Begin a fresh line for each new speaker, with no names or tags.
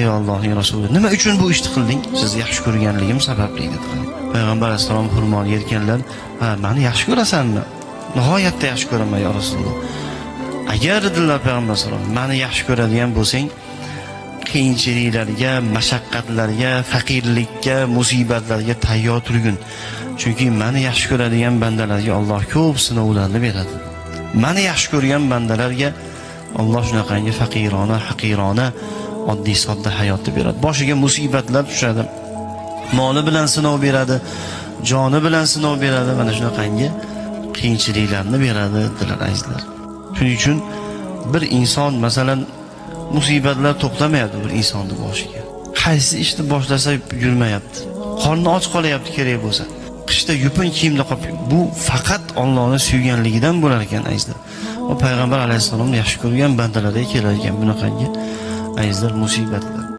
ey Allohning rasuli, nima uchun bu ishni qilding? Sizni yaxshi ko'rganligim sababli dedilar. Payg'ambar alayhisalom xurmoni yerkanlar, ha, meni yaxshi ko'rasanmi? Nihoyatda yaxshi ko'raman ya Rasululloh. Agar dedilar Payg'ambar alayhisalom, meni yaxshi ko'radigan bo'lsang, qiyinchiliklarga, mashaqqatlarga, faqirlikka, musibatlarga tayyor turgin. Chunki meni yaxshi ko'radigan bandalarga Alloh ko'p sinovlarni beradi. Meni yaxshi ko'rgan bandalarga Alloh shunaqangi faqirona, haqirona, oddiy sodda hayotni beradi. Boshiga musibatlar tushadi. Moli bilan sinov beradi, joni bilan sinov beradi, mana shunaqangi qiyinchiliklarni beradi dedilar azizlar. Shuning uchun bir inson masalan musibatlar to'xtamayapti bir insonning boshiga. Qaysi ishni boshlasa yurmayapti. Qorni och qolyapti kerak bo'lsa. Qishda yupun kiyimda qolib, bu faqat Allohni suyganligidan bo'lar ekan azizlar. Va payg'ambar alayhisalom yaxshi ko'rgan bandalarga keladigan bunaqangi azizlar musibatlar.